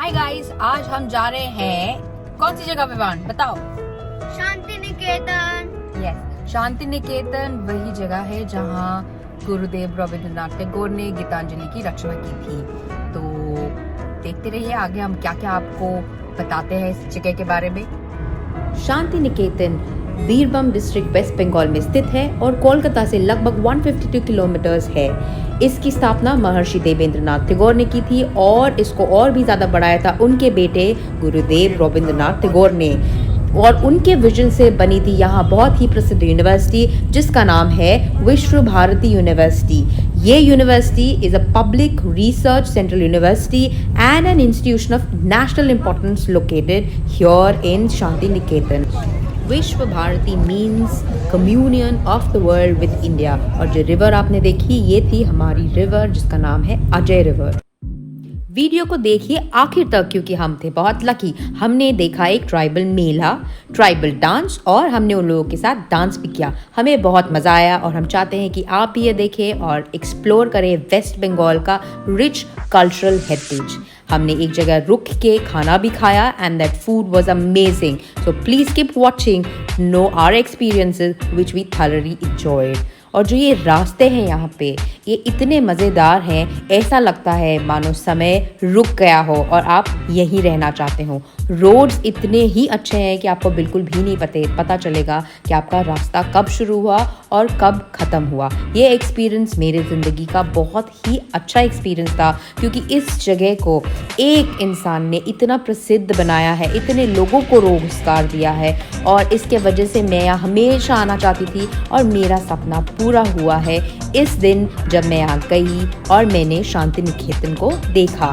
Hi guys, आज हम जा रहे हैं कौन सी जगह पे बान बताओ? शांति निकेतन। यस, शांति निकेतन वही जगह है जहाँ गुरुदेव रविंद्रनाथ टैगोर ने गीतांजलि की रचना की थी। तो देखते रहिए आगे हम क्या क्या आपको बताते हैं इस जगह के बारे में। शांति निकेतन बीरभूम डिस्ट्रिक्ट वेस्ट बंगाल में स्थित है और कोलकाता से लगभग 152 किलोमीटर्स है। इसकी स्थापना महर्षि देवेंद्रनाथ टैगोर ने की थी और इसको और भी ज़्यादा बढ़ाया था उनके बेटे गुरुदेव रविंद्रनाथ टैगोर ने। और उनके विजन से बनी थी यहाँ बहुत ही प्रसिद्ध यूनिवर्सिटी जिसका नाम है विश्व भारती यूनिवर्सिटी। ये university is a public research central university and an institution of national importance located here in Santiniketan. Vishwa Bharati means communion of the world with India. और जो रिवर आपने देखी ये थी हमारी रिवर जिसका नाम है अजय रिवर। वीडियो को देखिए आखिर तक क्योंकि हम थे बहुत लकी। हमने देखा एक ट्राइबल मेला, ट्राइबल डांस और हमने उन लोगों के साथ डांस भी किया। हमें बहुत मज़ा आया और हम चाहते हैं कि आप भी ये देखें और एक्सप्लोर करें वेस्ट बंगाल का रिच कल्चरल हेरिटेज। हमने एक जगह रुक के खाना भी खाया and that food was amazing. So please keep watching, know our experiences which we thoroughly enjoyed. और जो ये रास्ते हैं यहाँ पे ये इतने मज़ेदार हैं, ऐसा लगता है मानो समय रुक गया हो और आप यहीं रहना चाहते हो। रोड्स इतने ही अच्छे हैं कि आपको बिल्कुल भी नहीं पता चलेगा कि आपका रास्ता कब शुरू हुआ और कब ख़त्म हुआ। ये एक्सपीरियंस मेरे ज़िंदगी का बहुत ही अच्छा एक्सपीरियंस था क्योंकि इस जगह को एक इंसान ने इतना प्रसिद्ध बनाया है, इतने लोगों को रोज़गार दिया है और इसके वजह से मैं यहाँ हमेशा आना चाहती थी और मेरा सपना पूरा हुआ है इस दिन जब मैं यहाँ गई और मैंने शांति निकेतन को देखा।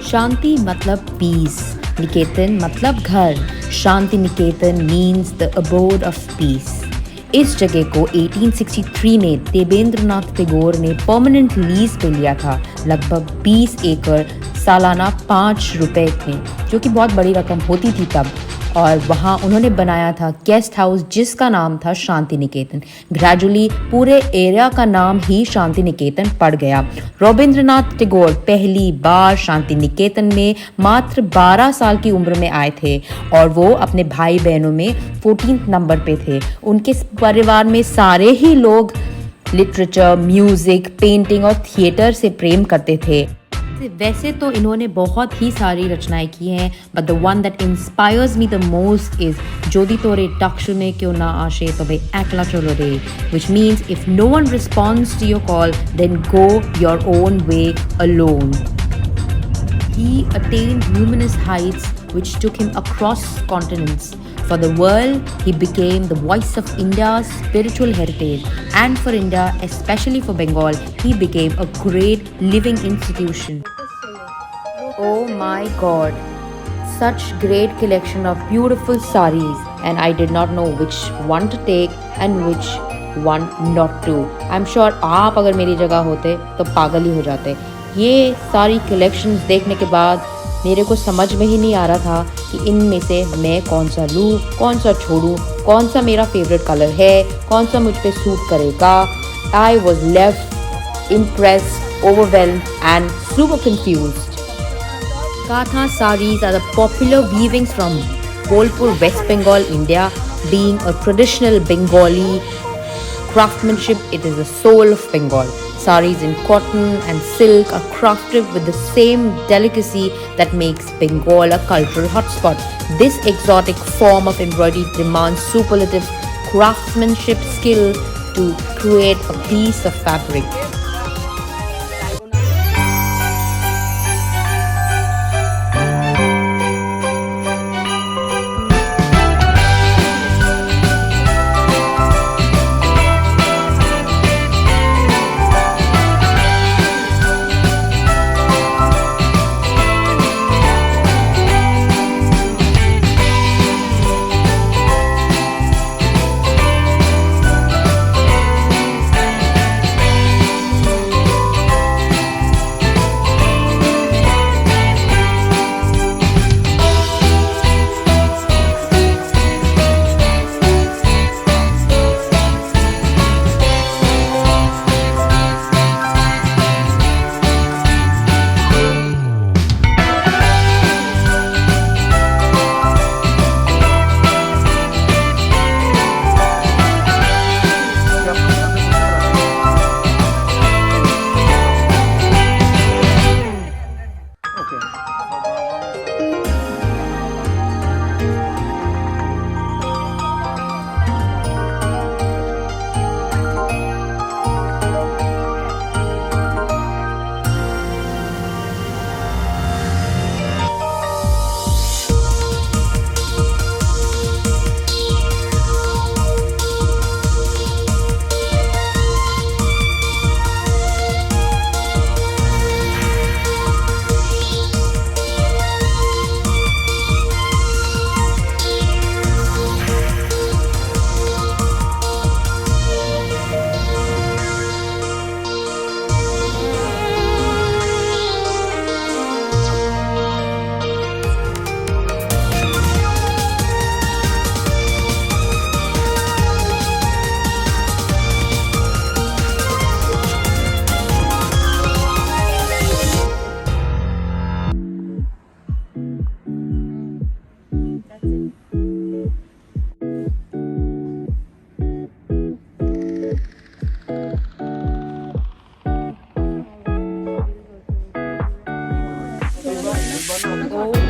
शांति मतलब पीस, निकेतन मतलब घर। Santiniketan means the abode of peace. इस जगह को 1863 में देवेंद्रनाथ टैगोर ने परमानेंट लीज पे लिया था, लगभग 20 एकड़ सालाना 5 रुपए में, जो कि बहुत बड़ी रकम होती थी तब। और वहाँ उन्होंने बनाया था गेस्ट हाउस जिसका नाम था शांति निकेतन। ग्रेजुअली पूरे एरिया का नाम ही शांति निकेतन पड़ गया। रविंद्रनाथ टैगोर पहली बार शांति निकेतन में मात्र 12 साल की उम्र में आए थे और वो अपने भाई बहनों में 14 नंबर पे थे। उनके परिवार में सारे ही लोग लिटरेचर, म्यूजिक, पेंटिंग और थिएटर से प्रेम करते थे। वैसे तो इन्होंने बहुत ही सारी रचनाएं की हैं, but the one that inspires me the most is जोदी तोरे डाक्षुने क्यों ना आशे तबे एकला चलो रे, which means if no one responds to your call then go your own way alone. He attained luminous heights which took him across continents. For the world, he became the voice of India's spiritual heritage. And for India, especially for Bengal, he became a great living institution. Oh my God! Such great collection of beautiful saris, and I did not know which one to take and which one not to. I'm sure आप अगर मेरी जगह होते तो पागल ही हो जाते। ये सारी कलेक्शंस देखने के बाद मेरे को समझ में ही नहीं आ रहा था कि इनमें से मैं कौन सा लूँ, कौन सा छोड़ूँ, कौन सा मेरा फेवरेट कलर है, कौन सा मुझ पे सूट करेगा। I was left impressed, overwhelmed and super confused. Katha saris are the popular weavings from Bolpur, West Bengal, India. Being a traditional Bengali craftsmanship, it is the soul of Bengal. Saris in cotton and silk are crafted with the same delicacy that makes Bengal a cultural hotspot. This exotic form of embroidery demands superlative craftsmanship skill to create a piece of fabric. Oh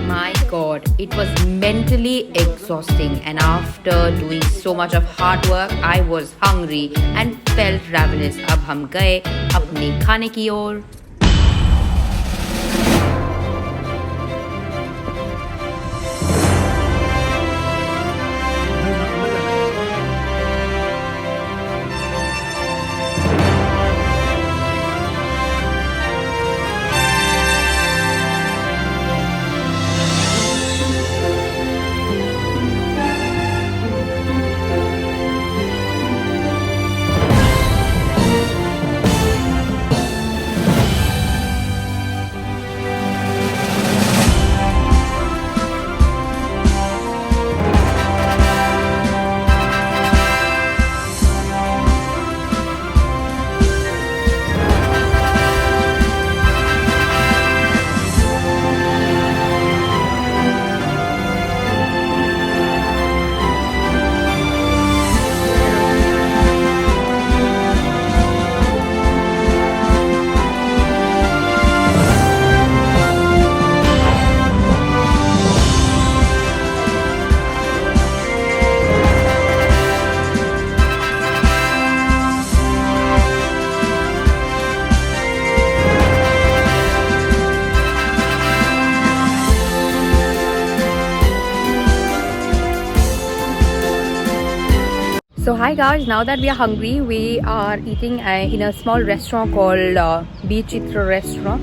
my god, it was mentally exhausting, and after doing so much of hard work, I was hungry and felt ravenous. अब हम गए अपने खाने की ओर. So hi guys, now that we are hungry, we are eating in a small restaurant called Beach Chitra Restaurant,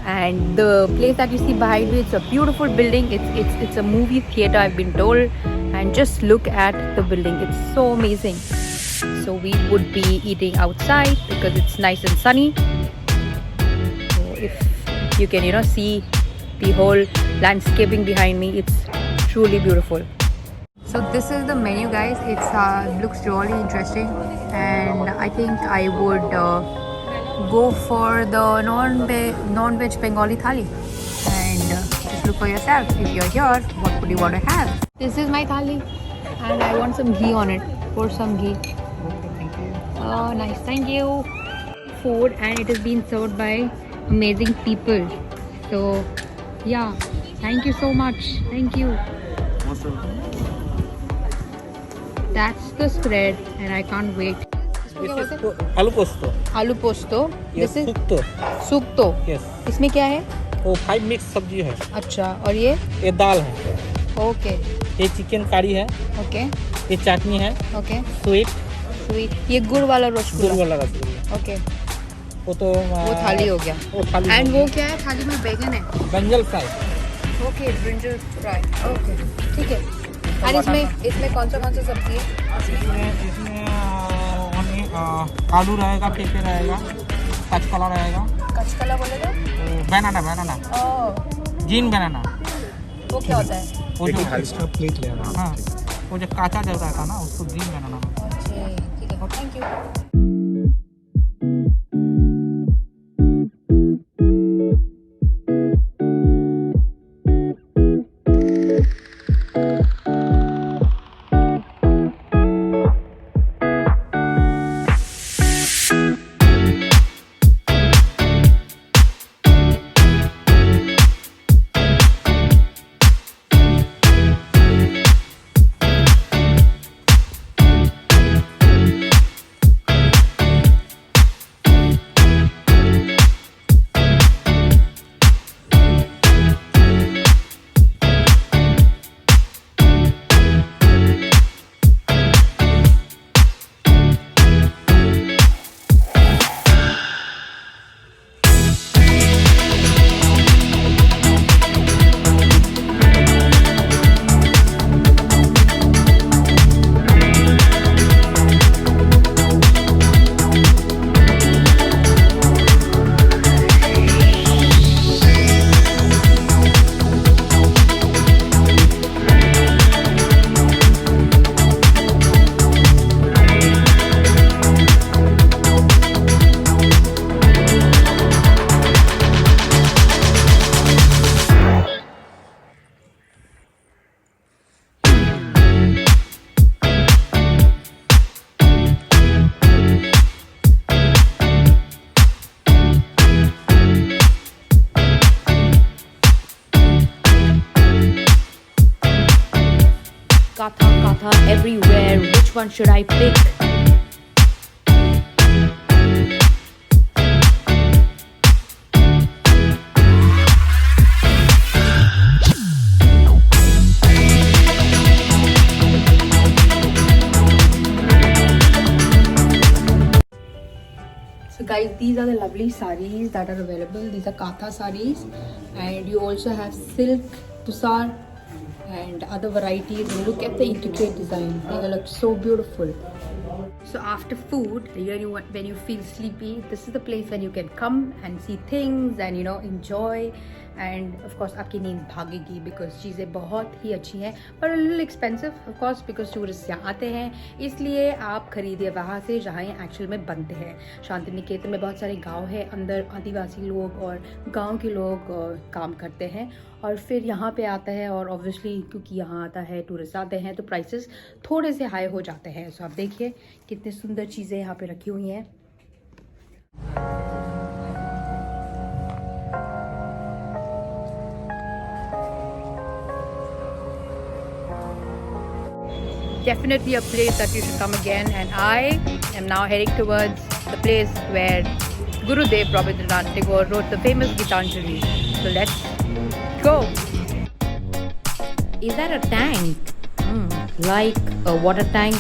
and the place that you see behind me, it's a beautiful building. It's a movie theater, I've been told, and just look at the building. It's so amazing. So we would be eating outside because it's nice and sunny. So if you can see the whole landscaping behind me, it's truly beautiful. So this is the menu, guys. It looks really interesting, and I think I would go for the non-veg Bengali thali. And just look for yourself. If you're here, what would you want to have? This is my thali, and I want some ghee on it. Pour some ghee. Oh, nice. Thank you. Food, and it has been served by amazing people. So, yeah. Thank you so much. Thank you. Awesome. That's the spread, and I can't wait. This is aloo posto. आलू पोस्तो. Yes, This is sukto. Shukto. Yes. इसमें क्या है? वो 5 mix सब्जी है. अच्छा, और ये? ये दाल है. ओके. ये चिकन करी है. ओके. ये चटनी है. ओके. स्वीट. स्वीट. ये गुड़ वाला रसगुल्ला. गुड़ वाला रसगुल्ला. ओके. वो तो वो थाली हो गया. वो थाली. एंड वो क्या है? थाली में बैगन है. Brinjal fry. Okay, brinjal fry. Okay. ठीक है. और इसमें कौन सा सब्जी है? इसमें आलू रहेगा, पेपर रहेगा, कचकला रहेगा. कचकला बोलेगा? बनाना. जीन बनाना. वो क्या होता है? वो जो एक्स्ट्रा प्लेट लेना. हाँ, वो जो काचा जल रहा था ना, उसको जीन बनाना. अच्छा, ठीक है. Thank you. Katha everywhere. Which one should I pick? So guys, these are the lovely sarees that are available. These are Katha sarees, and you also have silk, tusar, and other varieties. And look at the intricate design. They look so beautiful. So after food, when you feel sleepy, this is the place when you can come and see things and enjoy. And of course आपकी नींद भागेगी because चीज़ें बहुत ही अच्छी हैं, but a little expensive of course because tourist यहाँ आते हैं, इसलिए आप खरीदिए वहाँ से जहाँ ये एक्चुअल में बनते हैं। शांति निकेतन में बहुत सारे गांव है, अंदर आदिवासी लोग और गांव के लोग काम करते हैं और फिर यहाँ पे आता है, और ऑब्वियसली क्योंकि यहाँ आता है टूरिस्ट आते हैं तो प्राइसेस थोड़े से हाई हो जाते हैं। सो आप देखिए कितनी सुंदर चीज़ें यहाँ पे रखी हुई हैं। Definitely a place that you should come again, and I am now heading towards the place where Gurudev Rabindranath Tagore wrote the famous Gitanjali. So let's go. Is that a tank? Like a water tank?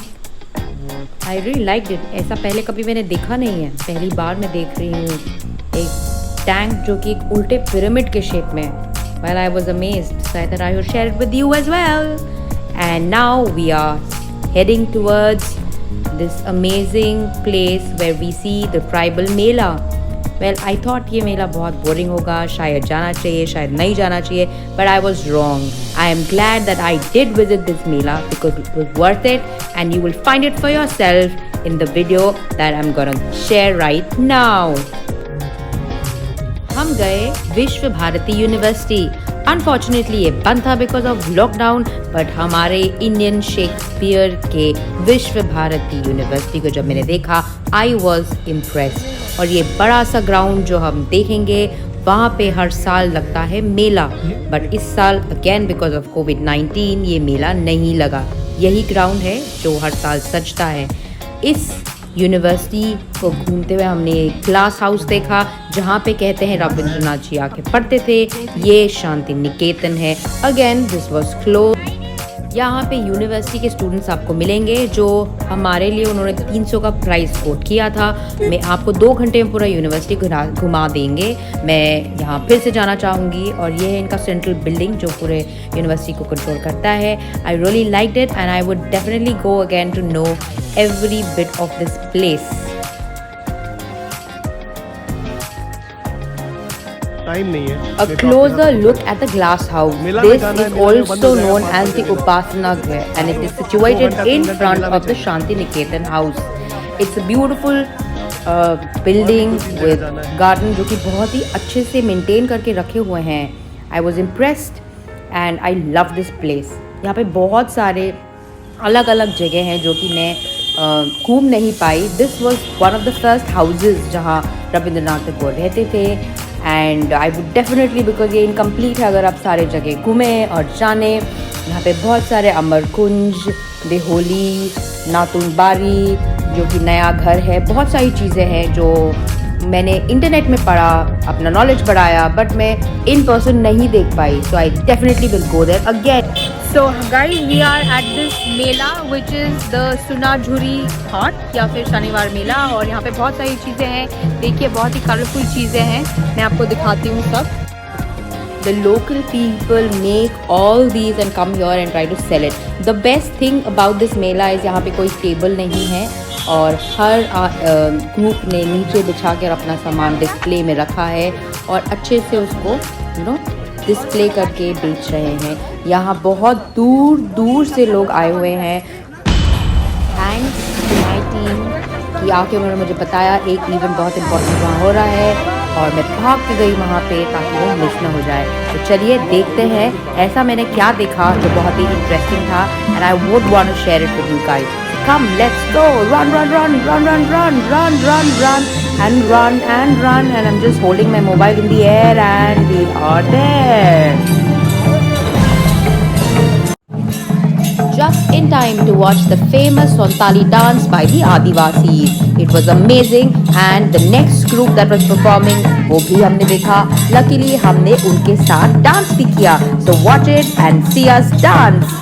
I really liked it. ऐसा पहले कभी मैंने देखा नहीं है, पहली बार मैं देख रही हूँ एक टैंक जो कि एक उल्टे पिरामिड के शेप में। Well, I was amazed, so I thought I would share it with you as well. And now we are heading towards this amazing place where we see the tribal Mela. Well, I thought ये मेला बहुत boring होगा, शायद जाना चाहिए, शायद नहीं जाना चाहिए, but I was wrong. I am glad that I did visit this Mela because it was worth it, and you will find it for yourself in the video that I'm gonna share right now. हम गए विश्व Bharati university. Unfortunately ये बंद था because of lockdown, but हमारे Indian Shakespeare के विश्व Bharati university को जब मैंने देखा आई वॉज इम्प्रेस्ड। और ये बड़ा सा ग्राउंड जो हम देखेंगे वहाँ पे हर साल लगता है मेला, बट इस साल अगेन बिकॉज ऑफ कोविड-19 ये मेला नहीं लगा। यही ग्राउंड है जो हर साल सजता है। इस यूनिवर्सिटी को घूमते हुए हमने एक क्लास हाउस देखा जहाँ पे कहते हैं रविंद्रनाथ जी आके पढ़ते थे। ये शांति निकेतन है। Again this was close. यहाँ पे यूनिवर्सिटी के स्टूडेंट्स आपको मिलेंगे जो हमारे लिए उन्होंने 300 का प्राइस कोट किया था। मैं आपको 2 घंटे में पूरा यूनिवर्सिटी घुमा देंगे। मैं यहाँ फिर से जाना चाहूँगी, और ये है इनका सेंट्रल बिल्डिंग जो पूरे यूनिवर्सिटी को कंट्रोल करता है। I really liked it and I would definitely go again to know every bit of this place. Time नहीं है. A closer look at the glass house. This is also known as the Upasana Ghar, and it is situated in front of the Shanti Niketan house. It's a beautiful building with garden जो कि बहुत ही अच्छे से maintain करके रखे हुए हैं. I was impressed and I love this place. यहाँ पे बहुत सारे अलग अलग जगह हैं जो कि मैं घूम नहीं पाई। This was one of the first houses जहाँ रविंद्रनाथ टैगोर रहते थे, and I would definitely because ये इनकम्प्लीट है अगर आप सारे जगह घूमें और जाने। यहाँ पे बहुत सारे अमर कुंज, देहोली, नातुन बारी जो कि नया घर है, बहुत सारी चीज़ें हैं जो मैंने इंटरनेट में पढ़ा, अपना नॉलेज बढ़ाया, बट मैं इन पर्सन नहीं देख पाई। So I definitely will go there again. So guys, we are at this mela which is the Sunajhuri Ghat या फिर शनिवार मेला, और यहाँ पे बहुत सारी चीज़ें हैं। देखिए बहुत ही कलरफुल चीज़ें हैं, मैं आपको दिखाती हूँ सब। The local people make all these and come here and try to sell it. The best thing about this Mela is यहाँ पे कोई टेबल नहीं है और हर ग्रुप ने नीचे बिछा कर अपना सामान डिस्प्ले में रखा है और अच्छे से उसको डिस्प्ले करके बेच रहे हैं। यहाँ बहुत दूर दूर से लोग आए हुए हैं। थैंक्स टू माई टीम कि आके उन्होंने मुझे बताया एक इवेंट बहुत इम्पोर्टेंट वहाँ हो रहा है, और मैं भाग के गई वहाँ पे ताकि वो मिस ना हो जाए। तो चलिए देखते हैं ऐसा मैंने क्या देखा जो बहुत ही इंटरेस्टिंग था, and I would want to share it with you guys. Come, let's go! Run, run, run, run, run, run, run, run, run, and run and run, and I'm just holding my mobile in the air, and we are there. Just time to watch the famous Santali dance by the Adivasis. It was amazing and the next group that was performing वो भी हमने देखा. Luckily हमने उनके साथ dance भी किया. So watch it and see us dance.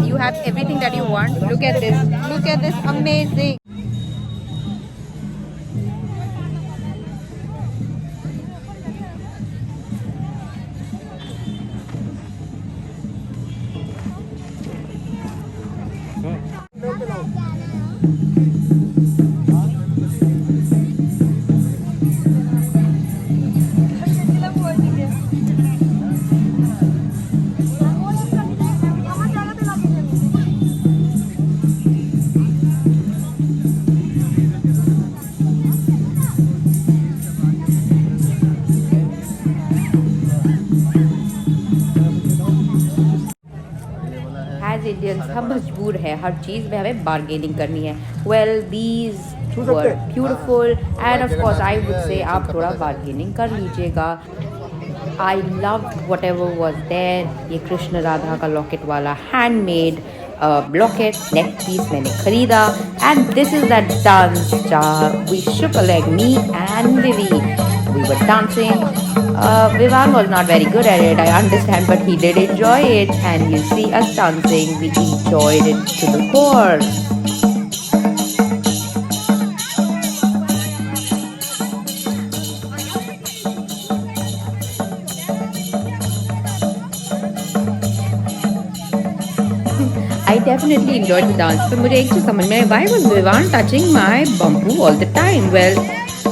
You have everything that you want. Look at this. Look at this. Amazing. As Indians हम मजबूर है हर चीज़ में हमें बार्गेनिंग करनी है. Well, these were beautiful and of course I would say आप थोड़ा bargaining कर लीजिएगा. I loved whatever was there. ये कृष्ण राधा का लॉकेट वाला handmade लॉकेट नेक पीस मैंने खरीदा. And this is that dance जहाँ we shook a leg, me and Vivi. We were dancing. Vivaan was not very good at it, I understand, but he did enjoy it. And you see us dancing, we enjoyed it to the core. I definitely enjoyed the dance. But मुझे एक चीज़ समझ में आई, why was Vivaan touching my bamboo all the time? Well,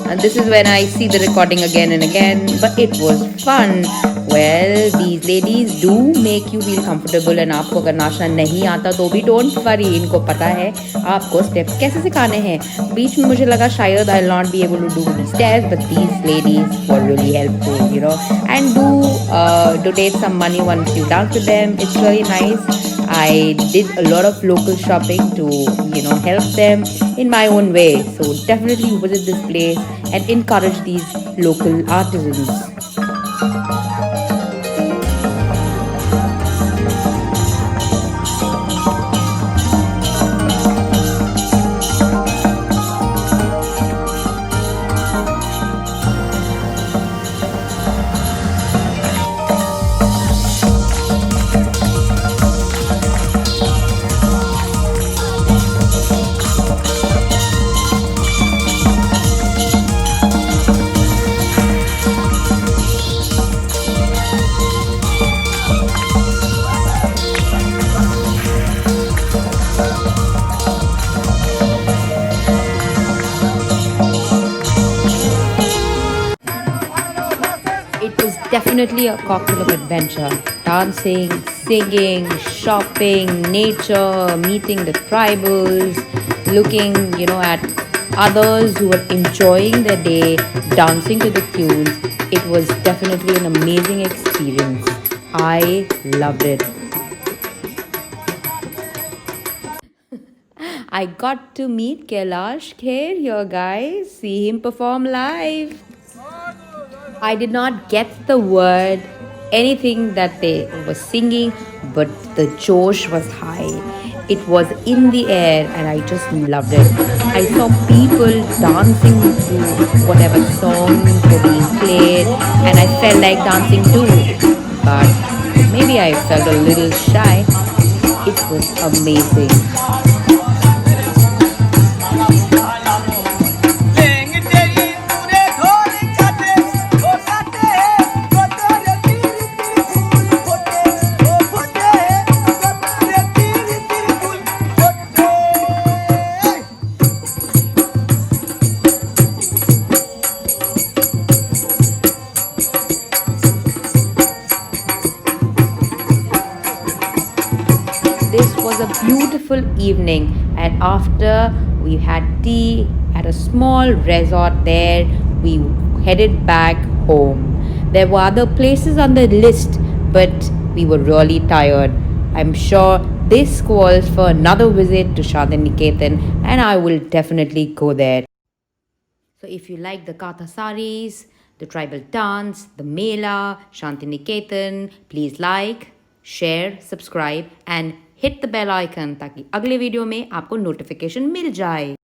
and this is when I see the recording again and again, but it was fun. Well, these ladies do make you feel comfortable and आपको अगर नाचना नहीं आता तो भी don't worry, इनको पता है आपको steps कैसे सिखाने हैं. बीच में मुझे लगा शायद I'll not be able to do these steps, but these ladies were really helpful, you know. And do donate some money once you dance with them. It's really nice. I did a lot of local shopping to, you know, help them in my own way. So definitely visit this place and encourage these local artisans. Definitely a cocktail of adventure. Dancing, singing, shopping, nature, meeting the tribals, looking, you know, at others who were enjoying their day, dancing to the tunes. It was definitely an amazing experience. I loved it. I got to meet Kailash Kher here, guys. See him perform live. I did not get the word, anything that they were singing, but the Josh was high. It was in the air and I just loved it. I saw people dancing to whatever songs were being played and I felt like dancing too. But maybe I felt a little shy. It was amazing. a beautiful evening, and after we had tea at a small resort there, we headed back home. There were other places on the list, but we were really tired. I'm sure this calls for another visit to Shantiniketan, and I will definitely go there. So if you like the Katha saris, the tribal dance, the Mela, Shantiniketan, please like, share, subscribe and hit the bell icon ताकि अगले video में आपको notification मिल जाए.